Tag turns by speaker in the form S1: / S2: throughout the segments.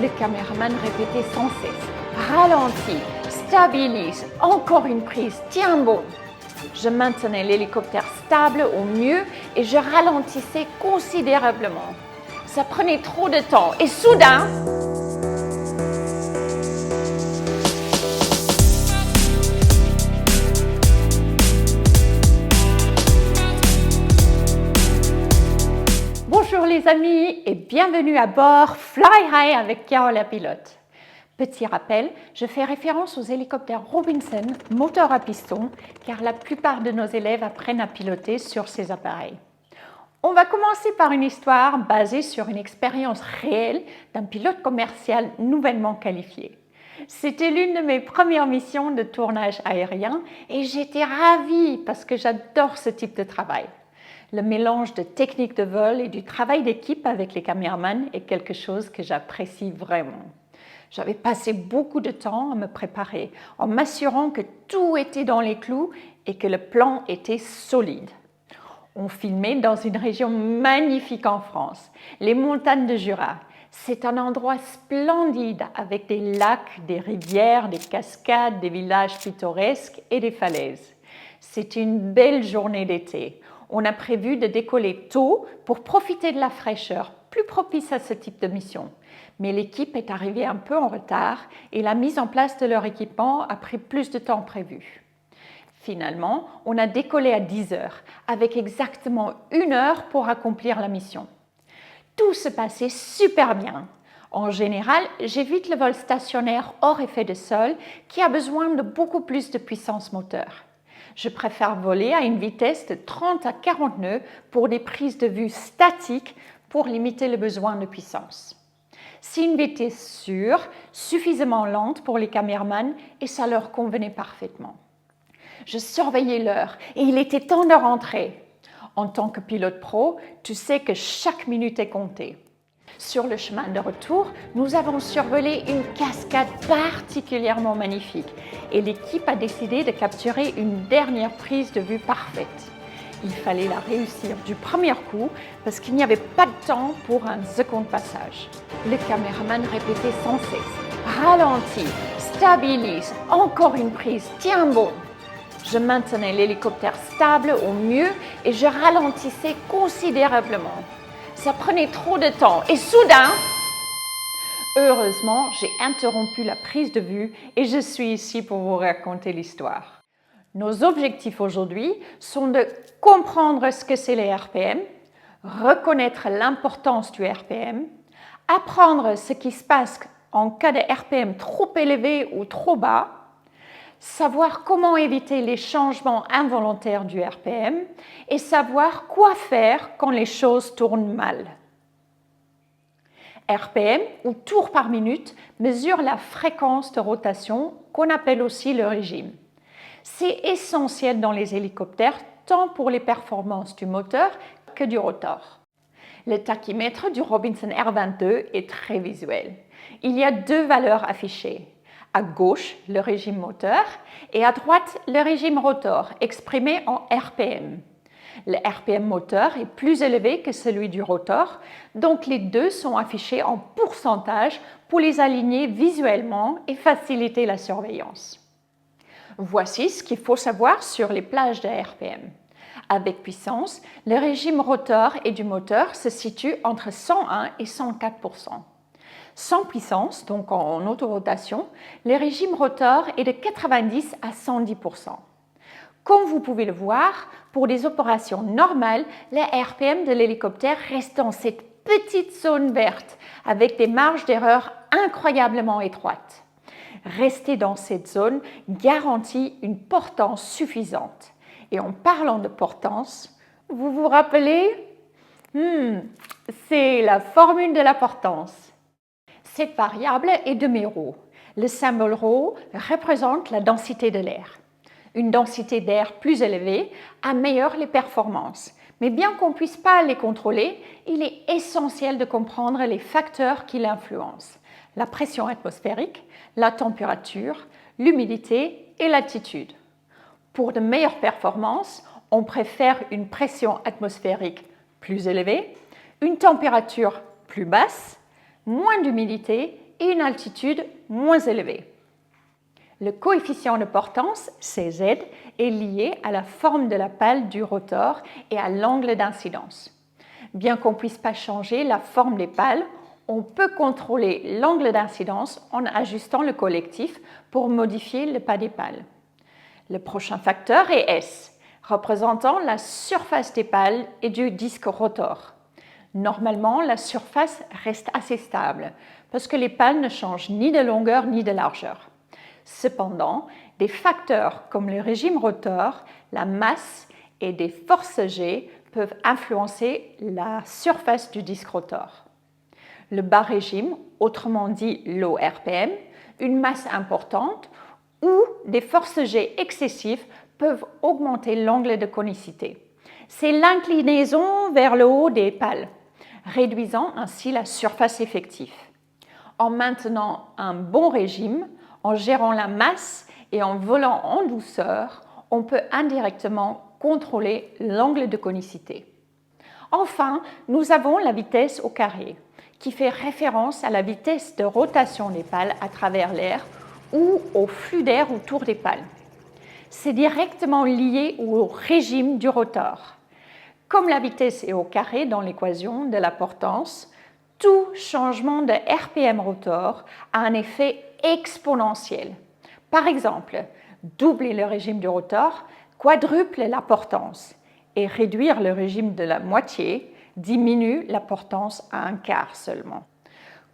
S1: Le caméraman répétait sans cesse. Ralentis, stabilise, encore une prise, tiens bon. Je maintenais l'hélicoptère stable au mieux et je ralentissais considérablement. Ça prenait trop de temps et soudain... Bonjour les amis et bienvenue à bord Fly High avec Carole la pilote. Petit rappel, je fais référence aux hélicoptères Robinson, moteur à piston, car la plupart de nos élèves apprennent à piloter sur ces appareils. On va commencer par une histoire basée sur une expérience réelle d'un pilote commercial nouvellement qualifié. C'était l'une de mes premières missions de tournage aérien et j'étais ravie parce que j'adore ce type de travail. Le mélange de technique de vol et du travail d'équipe avec les caméramans est quelque chose que j'apprécie vraiment. J'avais passé beaucoup de temps à me préparer en m'assurant que tout était dans les clous et que le plan était solide. On filmait dans une région magnifique en France, les montagnes de Jura. C'est un endroit splendide avec des lacs, des rivières, des cascades, des villages pittoresques et des falaises. C'était une belle journée d'été. On a prévu de décoller tôt pour profiter de la fraîcheur, plus propice à ce type de mission. Mais l'équipe est arrivée un peu en retard et la mise en place de leur équipement a pris plus de temps prévu. Finalement, on a décollé à 10 heures, avec exactement 1 heure pour accomplir la mission. Tout se passait super bien. En général, j'évite le vol stationnaire hors effet de sol qui a besoin de beaucoup plus de puissance moteur. Je préfère voler à une vitesse de 30 à 40 nœuds pour des prises de vue statiques pour limiter le besoin de puissance. C'est une vitesse sûre, suffisamment lente pour les caméramans et ça leur convenait parfaitement. Je surveillais l'heure et il était temps de rentrer. En tant que pilote pro, tu sais que chaque minute est comptée. Sur le chemin de retour, nous avons survolé une cascade particulièrement magnifique et l'équipe a décidé de capturer une dernière prise de vue parfaite. Il fallait la réussir du premier coup parce qu'il n'y avait pas de temps pour un second passage. Le caméraman répétait sans cesse « Ralentis, stabilise, encore une prise, tiens bon !» Je maintenais l'hélicoptère stable au mieux et je ralentissais considérablement. Ça prenait trop de temps et soudain, heureusement, j'ai interrompu la prise de vue et je suis ici pour vous raconter l'histoire. Nos objectifs aujourd'hui sont de comprendre ce que c'est les RPM, reconnaître l'importance du RPM, apprendre ce qui se passe en cas de RPM trop élevé ou trop bas, savoir comment éviter les changements involontaires du RPM et savoir quoi faire quand les choses tournent mal. RPM, ou tours par minute, mesure la fréquence de rotation qu'on appelle aussi le régime. C'est essentiel dans les hélicoptères, tant pour les performances du moteur que du rotor. Le tachymètre du Robinson R22 est très visuel. Il y a 2 valeurs affichées. À gauche, le régime moteur et à droite, le régime rotor, exprimé en RPM. Le RPM moteur est plus élevé que celui du rotor, donc les deux sont affichés en pourcentage pour les aligner visuellement et faciliter la surveillance. Voici ce qu'il faut savoir sur les plages de RPM. Avec puissance, le régime rotor et du moteur se situe entre 101 et 104%. Sans puissance, donc en autorotation, le régime rotor est de 90 à 110%. Comme vous pouvez le voir, pour des opérations normales, le RPM de l'hélicoptère reste dans cette petite zone verte avec des marges d'erreur incroyablement étroites. Rester dans cette zone garantit une portance suffisante. Et en parlant de portance, vous vous rappelez c'est la formule de la portance. Cette variable est de mes ρ. Le symbole ρ représente la densité de l'air. Une densité d'air plus élevée améliore les performances. Mais bien qu'on ne puisse pas les contrôler, il est essentiel de comprendre les facteurs qui l'influencent. La pression atmosphérique, la température, l'humidité et l'altitude. Pour de meilleures performances, on préfère une pression atmosphérique plus élevée, une température plus basse, moins d'humidité et une altitude moins élevée. Le coefficient de portance, Cz, est lié à la forme de la pale du rotor et à l'angle d'incidence. Bien qu'on ne puisse pas changer la forme des pales, on peut contrôler l'angle d'incidence en ajustant le collectif pour modifier le pas des pales. Le prochain facteur est S, représentant la surface des pales et du disque rotor. Normalement, la surface reste assez stable parce que les pales ne changent ni de longueur ni de largeur. Cependant, des facteurs comme le régime rotor, la masse et des forces G peuvent influencer la surface du disque rotor. Le bas régime, autrement dit low RPM, une masse importante ou des forces G excessives peuvent augmenter l'angle de conicité. C'est l'inclinaison vers le haut des pales, réduisant ainsi la surface effective. En maintenant un bon régime, en gérant la masse et en volant en douceur, on peut indirectement contrôler l'angle de conicité. Enfin, nous avons la vitesse au carré, qui fait référence à la vitesse de rotation des pales à travers l'air ou au flux d'air autour des pales. C'est directement lié au régime du rotor. Comme la vitesse est au carré dans l'équation de la portance, tout changement de RPM rotor a un effet exponentiel. Par exemple, doubler le régime du rotor quadruple la portance et réduire le régime de la moitié diminue la portance à un quart seulement.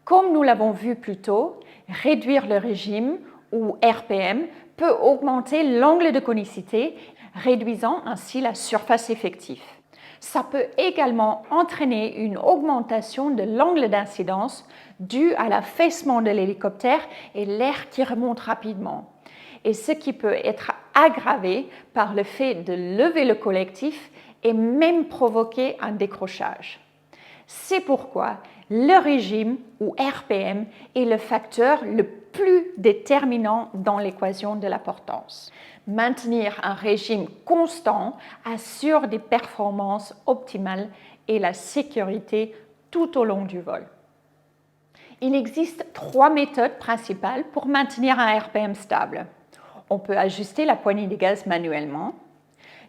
S1: Comme nous l'avons vu plus tôt, réduire le régime ou RPM peut augmenter l'angle de conicité, réduisant ainsi la surface effective. Ça peut également entraîner une augmentation de l'angle d'incidence due à l'affaissement de l'hélicoptère et l'air qui remonte rapidement, et ce qui peut être aggravé par le fait de lever le collectif et même provoquer un décrochage. C'est pourquoi le régime ou RPM est le facteur le plus déterminant dans l'équation de la portance. Maintenir un régime constant assure des performances optimales et la sécurité tout au long du vol. Il existe 3 méthodes principales pour maintenir un RPM stable. On peut ajuster la poignée de gaz manuellement.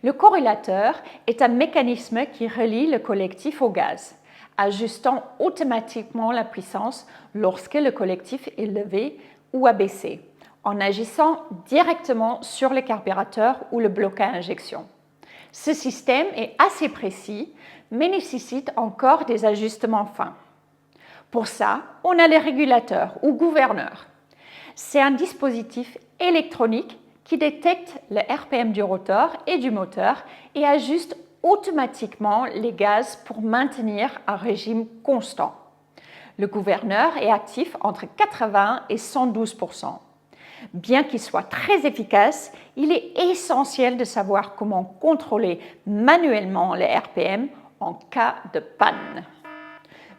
S1: Le corrélateur est un mécanisme qui relie le collectif au gaz, ajustant automatiquement la puissance lorsque le collectif est levé ou abaissé, en agissant directement sur le carburateur ou le bloc à injection. Ce système est assez précis, mais nécessite encore des ajustements fins. Pour ça, on a le régulateur ou gouverneur. C'est un dispositif électronique qui détecte le RPM du rotor et du moteur et ajuste automatiquement les gaz pour maintenir un régime constant. Le gouverneur est actif entre 80 et 112%. Bien qu'il soit très efficace, il est essentiel de savoir comment contrôler manuellement les RPM en cas de panne.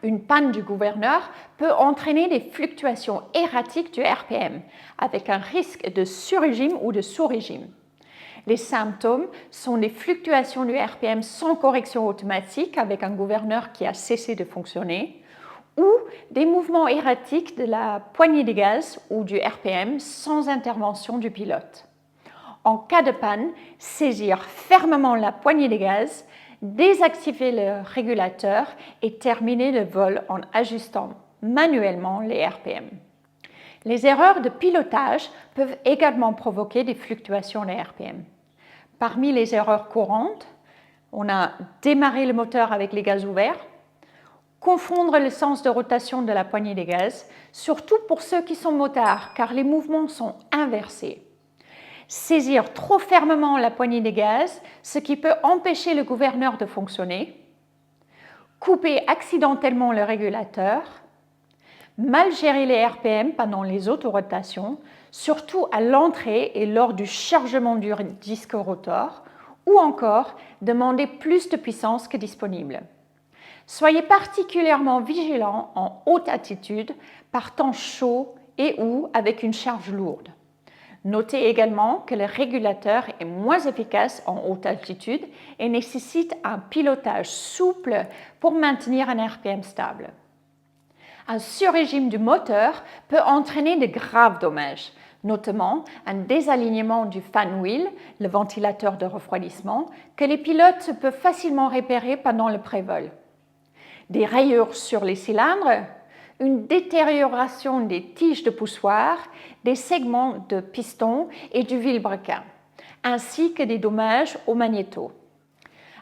S1: Une panne du gouverneur peut entraîner des fluctuations erratiques du RPM, avec un risque de sur-régime ou de sous-régime. Les symptômes sont des fluctuations du RPM sans correction automatique avec un gouverneur qui a cessé de fonctionner, ou des mouvements erratiques de la poignée de gaz ou du RPM sans intervention du pilote. En cas de panne, saisir fermement la poignée de gaz, désactiver le régulateur et terminer le vol en ajustant manuellement les RPM. Les erreurs de pilotage peuvent également provoquer des fluctuations des RPM. Parmi les erreurs courantes, on a démarrer le moteur avec les gaz ouverts, confondre le sens de rotation de la poignée de gaz, surtout pour ceux qui sont motards, car les mouvements sont inversés. Saisir trop fermement la poignée de gaz, ce qui peut empêcher le gouverneur de fonctionner. Couper accidentellement le régulateur. Mal gérer les RPM pendant les autorotations, surtout à l'entrée et lors du chargement du disque rotor, ou encore demander plus de puissance que disponible. Soyez particulièrement vigilant en haute altitude, par temps chaud et ou avec une charge lourde. Notez également que le régulateur est moins efficace en haute altitude et nécessite un pilotage souple pour maintenir un RPM stable. Un surrégime du moteur peut entraîner de graves dommages, notamment un désalignement du fan wheel, le ventilateur de refroidissement, que les pilotes peuvent facilement repérer pendant le prévol. Des rayures sur les cylindres, une détérioration des tiges de poussoir, des segments de piston et du vilebrequin, ainsi que des dommages au magnéto.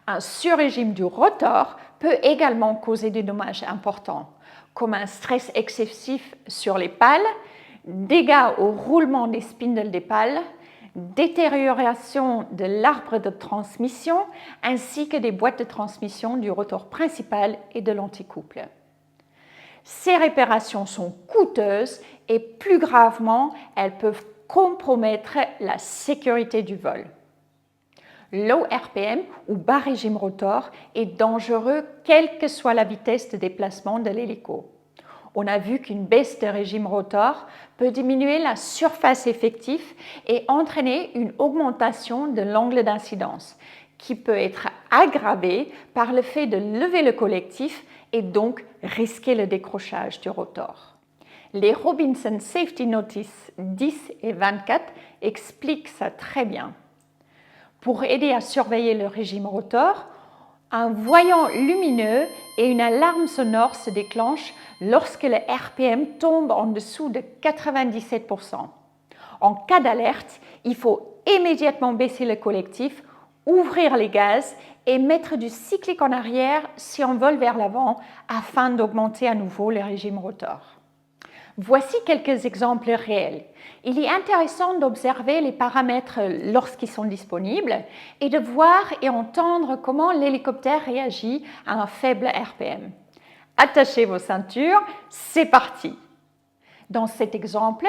S1: Un surrégime du rotor peut également causer des dommages importants, comme un stress excessif sur les pales, dégâts au roulement des spindles des pales, détérioration de l'arbre de transmission ainsi que des boîtes de transmission du rotor principal et de l'anticouple. Ces réparations sont coûteuses et plus gravement, elles peuvent compromettre la sécurité du vol. Low RPM ou bas régime rotor est dangereux quelle que soit la vitesse de déplacement de l'hélico. On a vu qu'une baisse de régime rotor peut diminuer la surface effective et entraîner une augmentation de l'angle d'incidence, qui peut être aggravée par le fait de lever le collectif et donc risquer le décrochage du rotor. Les Robinson Safety Notice 10 et 24 expliquent ça très bien. Pour aider à surveiller le régime rotor, un voyant lumineux et une alarme sonore se déclenchent lorsque le RPM tombe en dessous de 97%. En cas d'alerte, il faut immédiatement baisser le collectif, ouvrir les gaz et mettre du cyclique en arrière si on vole vers l'avant afin d'augmenter à nouveau le régime rotor. Voici quelques exemples réels. Il est intéressant d'observer les paramètres lorsqu'ils sont disponibles et de voir et entendre comment l'hélicoptère réagit à un faible RPM. Attachez vos ceintures, c'est parti! Dans cet exemple,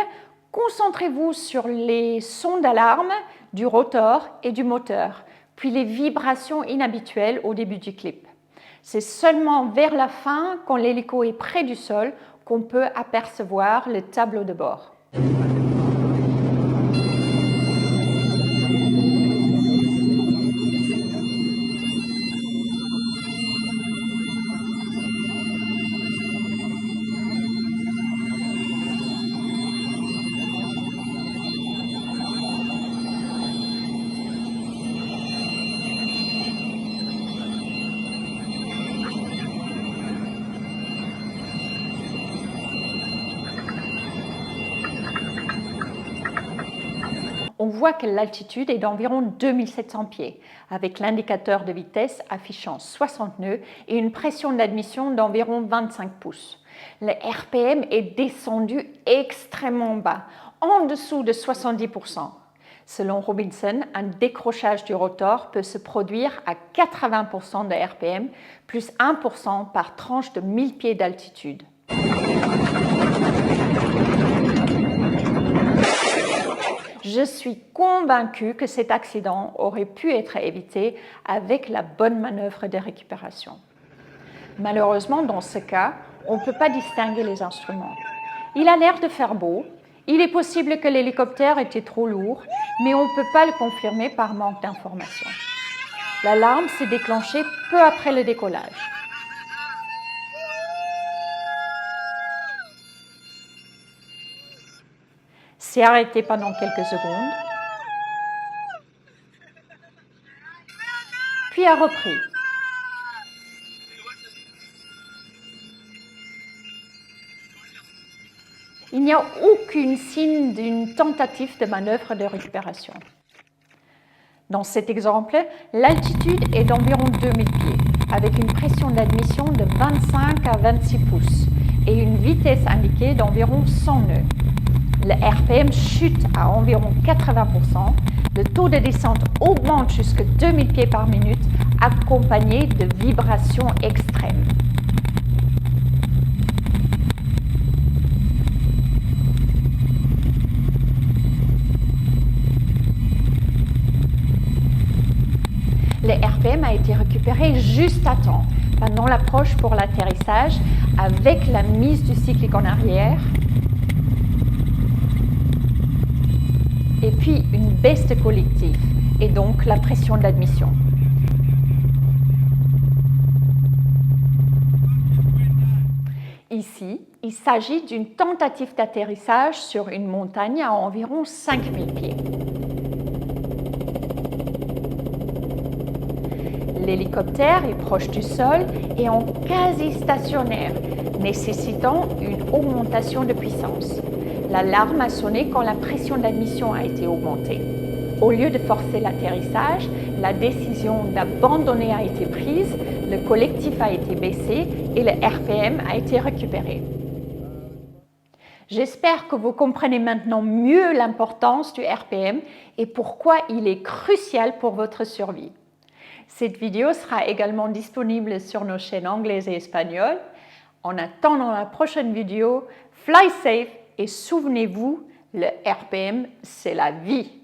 S1: concentrez-vous sur les sons d'alarme du rotor et du moteur, puis les vibrations inhabituelles au début du clip. C'est seulement vers la fin, quand l'hélico est près du sol, qu'on peut apercevoir le tableau de bord. On voit que l'altitude est d'environ 2700 pieds, avec l'indicateur de vitesse affichant 60 nœuds et une pression d'admission d'environ 25 pouces. Le RPM est descendu extrêmement bas, en dessous de 70%. Selon Robinson, un décrochage du rotor peut se produire à 80% de RPM, plus 1% par tranche de 1000 pieds d'altitude. Je suis convaincue que cet accident aurait pu être évité avec la bonne manœuvre de récupération. Malheureusement, dans ce cas, on ne peut pas distinguer les instruments. Il a l'air de faire beau, il est possible que l'hélicoptère était trop lourd, mais on ne peut pas le confirmer par manque d'informations. L'alarme s'est déclenchée peu après le décollage. S'est arrêté pendant quelques secondes, puis a repris. Il n'y a aucun signe d'une tentative de manœuvre de récupération. Dans cet exemple, l'altitude est d'environ 2000 pieds, avec une pression d'admission de 25 à 26 pouces et une vitesse indiquée d'environ 100 nœuds. Le RPM chute à environ 80%, le taux de descente augmente jusqu'à 2000 pieds par minute, accompagné de vibrations extrêmes. Le RPM a été récupéré juste à temps, pendant l'approche pour l'atterrissage, avec la mise du cyclique en arrière, et puis une baisse de collectif, et donc la pression d'admission. Ici, Il s'agit d'une tentative d'atterrissage sur une montagne à environ 5000 pieds. L'hélicoptère est proche du sol et en quasi stationnaire, nécessitant une augmentation de puissance. L'alarme a sonné quand la pression d'admission a été augmentée. Au lieu de forcer l'atterrissage, la décision d'abandonner a été prise, le collectif a été baissé et le RPM a été récupéré. J'espère que vous comprenez maintenant mieux l'importance du RPM et pourquoi il est crucial pour votre survie. Cette vidéo sera également disponible sur nos chaînes anglaises et espagnoles. En attendant la prochaine vidéo, fly safe et souvenez-vous, le RPM, c'est la vie.